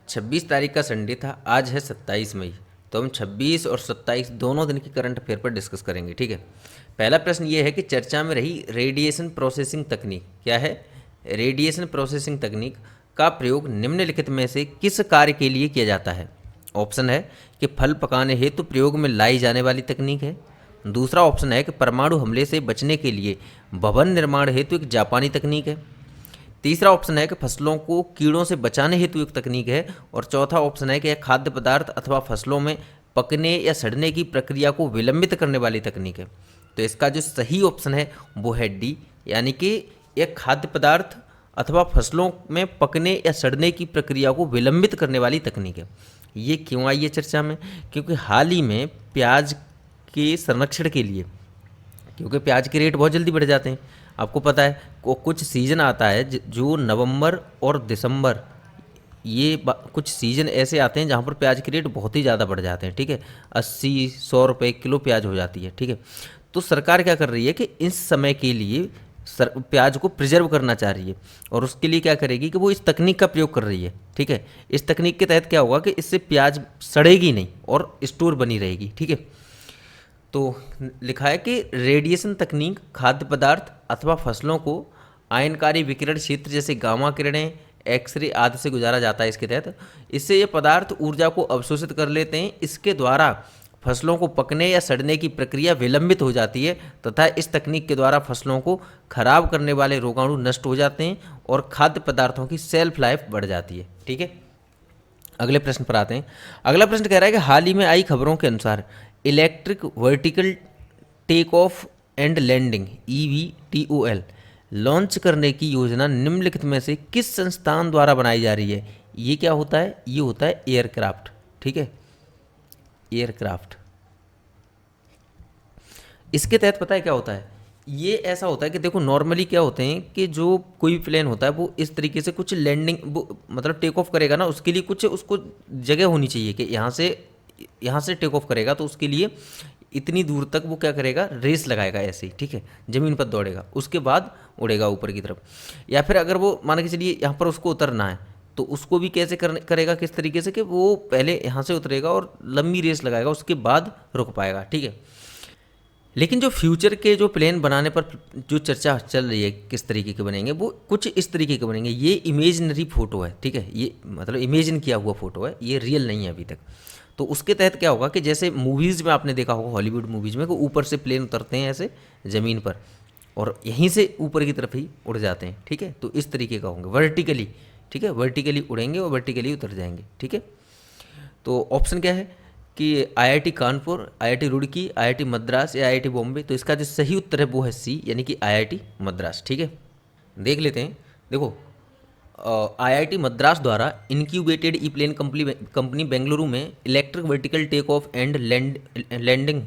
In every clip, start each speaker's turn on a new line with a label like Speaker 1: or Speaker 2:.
Speaker 1: 26 तारीख का संडे था, आज है 27 मई। तो हम 26 और 27 दोनों दिन की करंट अफेयर पर डिस्कस करेंगे, ठीक है। पहला प्रश्न ये है कि चर्चा में रही रेडिएशन प्रोसेसिंग तकनीक क्या है। रेडिएशन प्रोसेसिंग तकनीक का प्रयोग निम्नलिखित में से किस कार्य के लिए किया जाता है। ऑप्शन है कि फल पकाने हेतु प्रयोग में लाई जाने वाली तकनीक है। दूसरा ऑप्शन है कि परमाणु हमले से बचने के लिए भवन निर्माण हेतु एक जापानी तकनीक है। तीसरा ऑप्शन है कि फसलों को कीड़ों से बचाने हेतु एक तकनीक है। और चौथा ऑप्शन है कि यह खाद्य पदार्थ अथवा फसलों में पकने या सड़ने की प्रक्रिया को विलंबित करने वाली तकनीक है। तो इसका जो सही ऑप्शन है वो है डी, यानी कि यह खाद्य पदार्थ अथवा फसलों में पकने या सड़ने की प्रक्रिया को विलंबित करने वाली तकनीक है। ये क्यों आई है चर्चा में? क्योंकि हाल ही में प्याज के संरक्षण के लिए, क्योंकि प्याज के रेट बहुत जल्दी बढ़ जाते हैं, आपको पता है कुछ सीज़न आता है जो नवंबर और दिसंबर, ये कुछ सीज़न ऐसे आते हैं जहाँ पर प्याज के रेट बहुत ही ज़्यादा बढ़ जाते हैं, ठीक है। 80-100 रुपये किलो प्याज हो जाती है, ठीक है। तो सरकार क्या कर रही है कि इस समय के लिए प्याज को प्रिजर्व करना चाह रही है, और उसके लिए क्या करेगी कि वो इस तकनीक का प्रयोग कर रही है, ठीक है। इस तकनीक के तहत क्या होगा कि इससे प्याज सड़ेगी नहीं और स्टोर बनी रहेगी, ठीक है। तो लिखा है कि रेडिएशन तकनीक खाद्य पदार्थ अथवा फसलों को आयनकारी विकिरण क्षेत्र जैसे गामा किरणें, एक्सरे आदि से गुजारा जाता है। इसके तहत इससे ये पदार्थ ऊर्जा को अवशोषित कर लेते हैं। इसके द्वारा फसलों को पकने या सड़ने की प्रक्रिया विलंबित हो जाती है तथा इस तकनीक के द्वारा फसलों को खराब करने वाले रोगाणु नष्ट हो जाते हैं और खाद्य पदार्थों की सेल्फ लाइफ बढ़ जाती है, ठीक है। अगले प्रश्न पर आते हैं। अगला प्रश्न कह रहा है कि हाल ही में आई खबरों के अनुसार electric vertical take off and landing EVTOL launch करने की योजना निम्नलिखित में से किस संस्थान द्वारा बनाई जा रही है। ये क्या होता है? ये होता है एयरक्राफ्ट, ठीक है, एयरक्राफ्ट। इसके तहत पता है क्या होता है? ये ऐसा होता है कि देखो नॉर्मली क्या होते हैं कि जो कोई भी प्लेन होता है वो इस तरीके से कुछ लैंडिंग, वो मतलब टेक ऑफ करेगा ना, उसके लिए कुछ उसको जगह होनी चाहिए कि यहाँ से टेक ऑफ करेगा तो उसके लिए इतनी दूर तक वो क्या करेगा, रेस लगाएगा ऐसे ही, ठीक है, ज़मीन पर दौड़ेगा, उसके बाद उड़ेगा ऊपर की तरफ। या फिर अगर वो मान के चलिए यहाँ पर उसको उतरना है तो उसको भी कैसे करेगा, किस तरीके से कि वो पहले यहाँ से उतरेगा और लंबी रेस लगाएगा, उसके बाद रुक पाएगा, ठीक है। लेकिन जो फ्यूचर के जो प्लेन बनाने पर जो चर्चा चल रही है किस तरीके के बनेंगे, वो कुछ इस तरीके के बनेंगे। ये इमेजिनरी फ़ोटो है, ठीक है, ये मतलब इमेजिन किया हुआ फ़ोटो है, ये रियल नहीं है अभी तक। तो उसके तहत क्या होगा कि जैसे मूवीज़ में आपने देखा होगा, हॉलीवुड मूवीज़ में, कि ऊपर से प्लेन उतरते हैं ऐसे ज़मीन पर और यहीं से ऊपर की तरफ ही उड़ जाते हैं, ठीक है। तो इस तरीके का होंगे वर्टिकली, ठीक है, वर्टिकली उड़ेंगे और वर्टिकली उतर जाएंगे, ठीक है। तो ऑप्शन क्या है कि IIT Kanpur, IIT Roorkee, IIT Madras या IIT बॉम्बे। तो इसका जो सही उत्तर है वो है सी, यानी कि IIT मद्रास, ठीक है। देख लेते हैं। देखो IIT मद्रास द्वारा incubated e plane company Bengaluru में electric vertical take off and landing,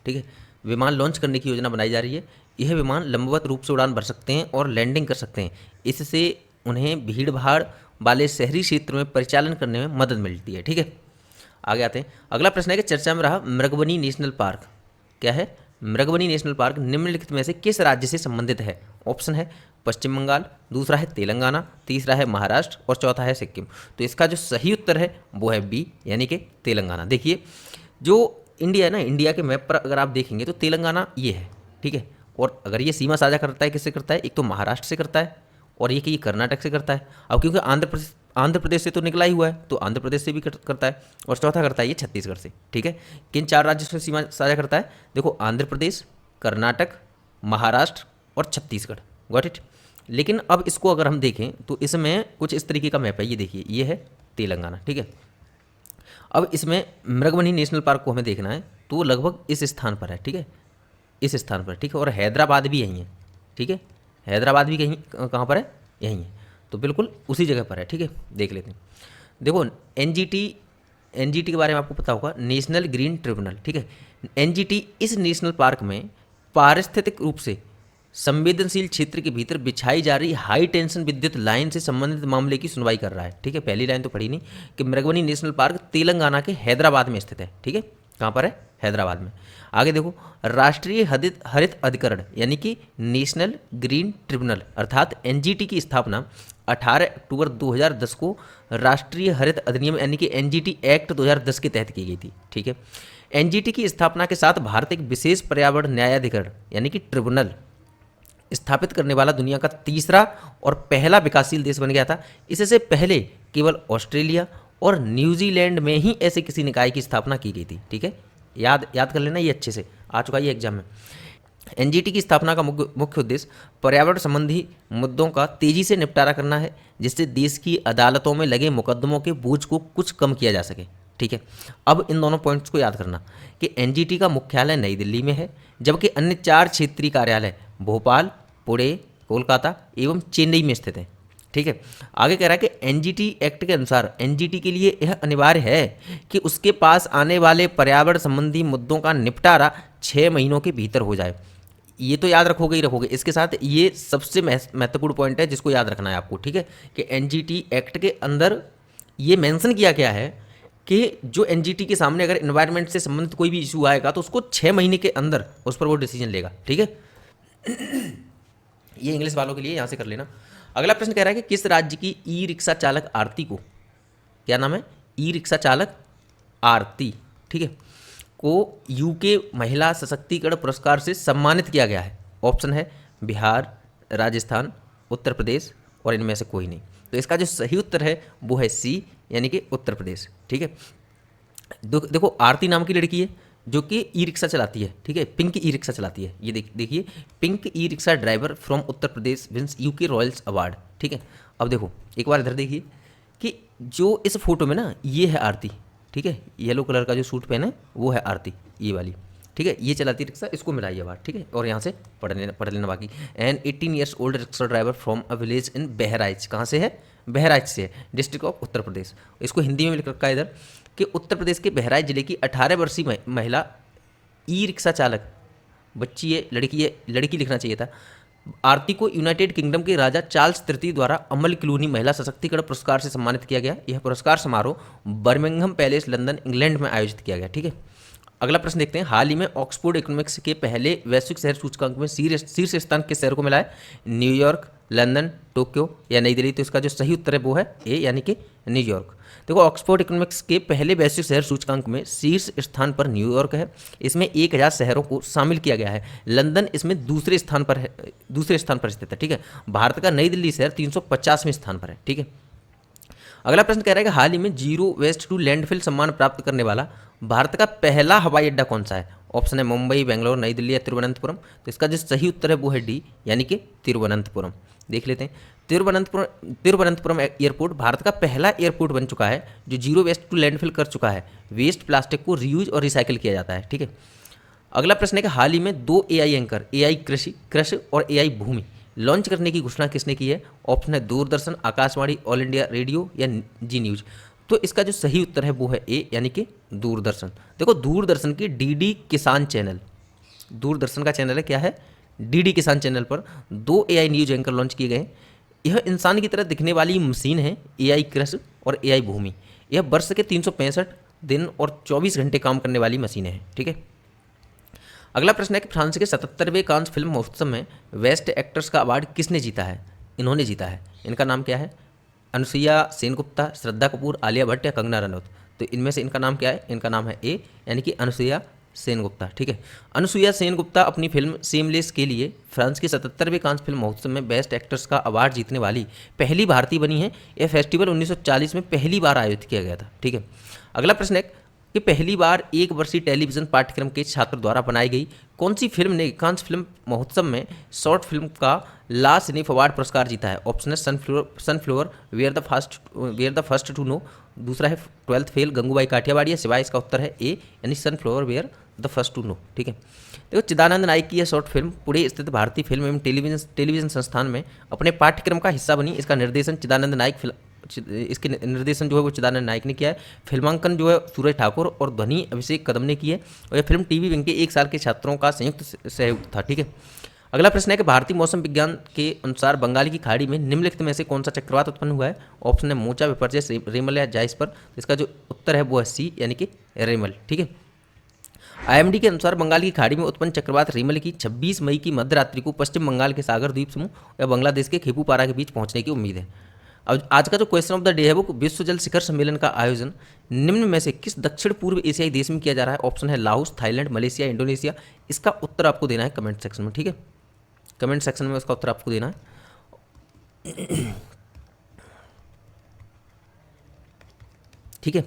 Speaker 1: ठीक है, विमान लॉन्च करने की योजना बनाई जा रही है। यह विमान लंबवत रूप से उड़ान भर सकते हैं और लैंडिंग कर सकते हैं। इससे उन्हें भीड़ भाड़ वाले शहरी क्षेत्र में परिचालन करने में मदद मिलती है, ठीक है। आगे आते हैं। अगला प्रश्न है कि चर्चा में रहा मृगवनी नेशनल पार्क क्या है। मृगवनी नेशनल पार्क निम्नलिखित में से किस राज्य से संबंधित है। ऑप्शन है पश्चिम बंगाल, दूसरा है तेलंगाना, तीसरा है महाराष्ट्र और चौथा है सिक्किम। तो इसका जो सही उत्तर है वो है बी, यानी कि तेलंगाना। देखिए जो इंडिया है ना, इंडिया के मैप पर अगर आप देखेंगे तो तेलंगाना ये है, ठीक है। और अगर ये सीमा साझा करता है किससे करता है, एक तो महाराष्ट्र से करता है और ये कि ये कर्नाटक से करता है। अब क्योंकि आंध्र प्रदेश से तो निकला ही हुआ है तो आंध्र प्रदेश से भी करता है, और चौथा करता है ये छत्तीसगढ़ से, ठीक है। किन 4 राज्यों से सीमा साझा करता है? देखो आंध्र प्रदेश, कर्नाटक, महाराष्ट्र और छत्तीसगढ़, गॉट इट। लेकिन अब इसको अगर हम देखें तो इसमें कुछ इस तरीके का मैप है, ये देखिए ये है तेलंगाना, ठीक है। अब इसमें मृगवनी नेशनल पार्क को हमें देखना है तो लगभग इस स्थान पर है, ठीक है, इस स्थान पर, ठीक है। और हैदराबाद भी यहीं है, ठीक है, हैदराबाद भी कहीं कहाँ पर है, यहीं है, तो बिल्कुल उसी जगह पर है, ठीक है। देख लेते हैं। देखो एनजीटी के बारे में आपको पता होगा, नेशनल ग्रीन ट्रिब्यूनल, ठीक है। एनजीटी इस नेशनल पार्क में पारिस्थितिक रूप से संवेदनशील क्षेत्र के भीतर बिछाई जा रही हाई टेंशन विद्युत लाइन से संबंधित मामले की सुनवाई कर रहा है, ठीक है। पहली लाइन तो पढ़ी नहीं कि मृगवनी नेशनल पार्क तेलंगाना के हैदराबाद में स्थित है, ठीक है। कहाँ पर है? हैदराबाद में। आगे देखो, राष्ट्रीय हरित अधिकरण यानी कि नेशनल ग्रीन ट्रिब्यूनल अर्थात एनजीटी की स्थापना 18 अक्टूबर 2010 को राष्ट्रीय हरित अधिनियम यानी कि एनजीटी एक्ट 2010 के तहत की गई थी। ठीक है, एनजीटी की स्थापना के साथ भारत एक विशेष पर्यावरण न्यायाधिकरण यानी कि ट्रिब्यूनल स्थापित करने वाला दुनिया का तीसरा और पहला विकासशील देश बन गया था। इससे पहले केवल ऑस्ट्रेलिया और न्यूजीलैंड में ही ऐसे किसी निकाय की स्थापना की गई थी। ठीक है, याद कर लेना, ये अच्छे से आ चुका है ये एग्जाम में। एनजीटी की स्थापना का मुख्य उद्देश्य पर्यावरण संबंधी मुद्दों का तेजी से निपटारा करना है, जिससे देश की अदालतों में लगे मुकदमों के बोझ को कुछ कम किया जा सके। ठीक है, अब इन दोनों पॉइंट्स को याद करना कि एनजीटी का मुख्यालय नई दिल्ली में है, जबकि अन्य 4 क्षेत्रीय कार्यालय भोपाल, पुणे, कोलकाता एवं चेन्नई में स्थित हैं। ठीक है, आगे कह रहा है कि एनजीटी एक्ट के अनुसार एनजीटी के लिए यह अनिवार्य है कि उसके पास आने वाले पर्यावरण संबंधी मुद्दों का निपटारा 6 महीनों के भीतर हो जाए। ये तो याद रखोगे ही रखोगे, इसके साथ ये सबसे महत्वपूर्ण पॉइंट है जिसको याद रखना है आपको। ठीक है, कि एनजीटी एक्ट के अंदर ये मेंशन किया गया है कि जो एनजीटी के सामने अगर एनवायरनमेंट से संबंधित कोई भी इशू आएगा तो उसको 6 महीने के अंदर उस पर वो डिसीजन लेगा। ठीक है, ये इंग्लिश वालों के लिए यहाँ से कर लेना। अगला प्रश्न कह रहा है कि किस राज्य की ई रिक्शा चालक आरती को, क्या नाम है, ई रिक्शा चालक आरती, ठीक है, को यूके महिला सशक्तिकरण पुरस्कार से सम्मानित किया गया है। ऑप्शन है बिहार, राजस्थान, उत्तर प्रदेश और इनमें से कोई नहीं। तो इसका जो सही उत्तर है वो है सी, यानी कि उत्तर प्रदेश। ठीक है, देखो आरती नाम की लड़की है जो कि ई रिक्शा चलाती है। ठीक है, पिंक ई रिक्शा चलाती है। ये देखिए, pink e rickshaw driver from Uttar Pradesh wins UK Royals award. ठीक है, अब देखो एक बार इधर देखिए कि जो इस फोटो में ना ये है आरती। ठीक है, येलो कलर का जो सूट पहना है वो है आरती, ये वाली। ठीक है, ये चलाती रिक्शा, इसको मिला ये अवार्ड। ठीक है, और यहाँ से पढ़ लेना बाकी। And 18 years old rickshaw driver from a village in Bahraich, कहाँ से है, बहराइच से है, डिस्ट्रिक्ट ऑफ उत्तर प्रदेश। इसको हिंदी में लिख रखा है इधर कि उत्तर प्रदेश के बहराइच जिले की 18 वर्षीय महिला ई रिक्शा चालक बच्ची है, लड़की लिखना चाहिए था, आरती को यूनाइटेड किंगडम के राजा चार्ल्स तृतीय द्वारा अमल क्लूनी महिला सशक्तिकरण पुरस्कार से सम्मानित किया गया। यह पुरस्कार समारोह बर्मिंघम पैलेस, लंदन, इंग्लैंड में आयोजित किया गया। ठीक है, अगला प्रश्न देखते हैं। हाल ही में ऑक्सफोर्ड इकोनॉमिक्स के पहले वैश्विक शहर सूचकांक में शीर्ष स्थान किस शहर को मिला है, न्यूयॉर्क, लंदन, टोक्यो या नई दिल्ली। तो इसका जो सही उत्तर है वो है ए, यानी कि न्यूयॉर्क। देखो ऑक्सफोर्ड इकोनॉमिक्स के पहले वैश्विक शहर सूचकांक में शीर्ष स्थान पर न्यूयॉर्क है, इसमें 1000 शहरों को शामिल किया गया है। लंदन इसमें दूसरे स्थान पर स्थित है। ठीक है, भारत का नई दिल्ली शहर 350वें स्थान पर है। ठीक है, अगला प्रश्न कह रहा है कि हाल ही में जीरो वेस्ट टू लैंडफिल सम्मान प्राप्त करने वाला भारत का पहला हवाई अड्डा कौन सा है। ऑप्शन है मुंबई, बेंगलोर, नई दिल्ली या तिरुवनंतपुरम। तो इसका जो सही उत्तर है वो है डी, यानी कि तिरुवनंतपुरम। देख लेते हैं, तिरुवनंतपुरम एयरपोर्ट भारत का पहला एयरपोर्ट बन चुका है जो जीरो वेस्ट टू लैंडफिल कर चुका है। वेस्ट प्लास्टिक को रीयूज और रिसाइकिल किया जाता है। ठीक है, अगला प्रश्न है कि हाल ही में 2 AI एंकर, AI कृषि और AI भूमि लॉन्च करने की घोषणा किसने की है। ऑप्शन है Doordarshan, Akashvani, all India radio या जी न्यूज। तो इसका जो सही उत्तर है वो है ए, यानी कि दूरदर्शन। देखो दूरदर्शन की डीडी किसान चैनल, दूरदर्शन का चैनल है, क्या है, डीडी किसान चैनल पर 2 AI न्यूज एंकर लॉन्च किए गए। यह इंसान की तरह दिखने वाली मशीन है AI कृषि और AI भूमि। यह वर्ष के 365 दिन और 24 घंटे काम करने वाली मशीनें हैं। ठीक है, अगला प्रश्न है कि फ्रांस के 77वें कांस फिल्म महोत्सव में बेस्ट एक्टर्स का अवार्ड किसने जीता है। इन्होंने जीता है, इनका नाम क्या है, अनुसुईया सेनगुप्ता, श्रद्धा कपूर, आलिया भट्ट या कंगना रनौत। तो इनमें से इनका नाम क्या है, इनका नाम है ए, यानी कि अनुसुईया सेनगुप्ता। ठीक है, अनुसुईया सेनगुप्ता अपनी फिल्म सेमलेस के लिए फ्रांस के 77वें कांस फिल्म महोत्सव में बेस्ट एक्टर्स का अवार्ड जीतने वाली पहली भारतीय बनी है। यह फेस्टिवल 1940 में पहली बार आयोजित किया गया था। ठीक है, अगला प्रश्न है कि पहली बार 1 वर्षीय टेलीविजन पाठ्यक्रम के छात्र द्वारा बनाई गई कौन सी फिल्म ने कांस फिल्म महोत्सव में शॉर्ट फिल्म का ला सिनेफ अवार्ड पुरस्कार जीता है। ऑप्शन है sunflower, where the first to know, दूसरा है 12th फेल, गंगूबाई काठियावाड़ी या सिवाय। इसका उत्तर है ए, यानी sunflower, where the first to know. ठीक है, देखो चिदानंद नाइक की यह शॉर्ट फिल्म पुणे स्थित भारतीय फिल्म एवं टेलीविजन संस्थान में अपने पाठ्यक्रम का हिस्सा बनी। इसका निर्देशन चिदानंद नाइक इसके निर्देशन जो है वो चिदानंद नाइक ने किया है। फिल्मांकन जो है सूरज ठाकुर और ध्वनि अभिषेक कदम ने की है और यह फिल्म टीवी विंग के 1 साल के छात्रों का संयुक्त सहयोग था। ठीक है, अगला प्रश्न है कि भारतीय मौसम विज्ञान के अनुसार बंगाल की खाड़ी में निम्नलिखित में से कौन सा चक्रवात उत्पन्न हुआ है। ऑप्शन है मोचा, विपर्जय, रेमल या जाइस पर। इसका जो उत्तर है वो है सी, यानी कि रेमल। ठीक है, IMD के अनुसार बंगाल की खाड़ी में उत्पन्न चक्रवात रेमल की 26 मई की मध्यरात्रि को पश्चिम बंगाल के सागर द्वीप समूह या बांग्लादेश के खेपूपारा के बीच पहुंचने की उम्मीद है। अब आज का जो क्वेश्चन ऑफ द डे है वो विश्व जल शिखर सम्मेलन का आयोजन निम्न में से किस दक्षिण पूर्व एशियाई देश में किया जा रहा है? ऑप्शन है लाओस, थाईलैंड, मलेशिया, इंडोनेशिया। इसका उत्तर आपको देना है कमेंट सेक्शन में, ठीक है? कमेंट सेक्शन में उसका उत्तर आपको देना है। ठीक है,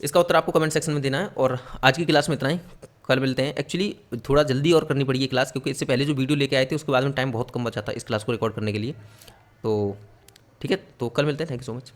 Speaker 1: इसका उत्तर आपको कमेंट सेक्शन में देना है। और आज की क्लास में इतना ही, कल मिलते हैं। एक्चुअली थोड़ा जल्दी और करनी पड़ी ये क्लास, क्योंकि इससे पहले जो वीडियो लेके आए थे उसके बाद में टाइम बहुत कम बचा था इस क्लास को रिकॉर्ड करने के लिए। तो ठीक है, तो कल मिलते हैं। Thank you so much.